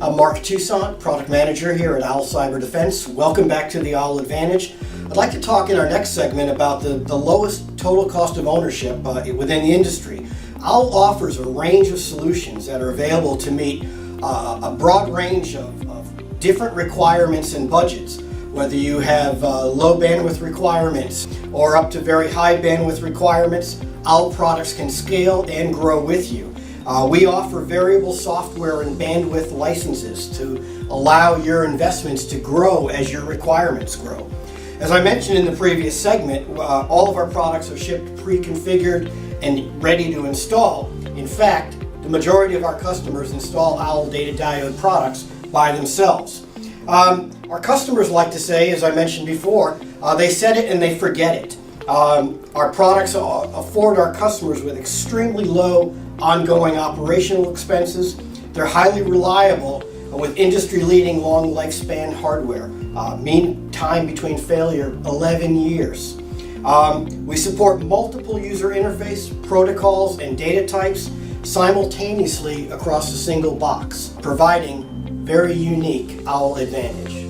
I'm Mark Toussaint, Product Manager here at OWL Cyber Defense. Welcome back to the OWL Advantage. I'd like to talk in our next segment about the lowest total cost of ownership within the industry. OWL offers a range of solutions that are available to meet a broad range of different requirements and budgets. Whether you have low bandwidth requirements or up to very high bandwidth requirements, OWL products can scale and grow with you. We offer variable software and bandwidth licenses to allow your investments to grow as your requirements grow. As I mentioned in the previous segment, all of our products are shipped pre-configured and ready to install. In fact, the majority of our customers install OWL data diode products by themselves. Our customers like to say, as I mentioned before, they set it and they forget it. Our products afford our customers with extremely low ongoing operational expenses. They're highly reliable with industry-leading long lifespan hardware. Mean time between failure, 11 years. We support multiple user interface, protocols, and data types simultaneously across a single box, providing very unique OWL advantage.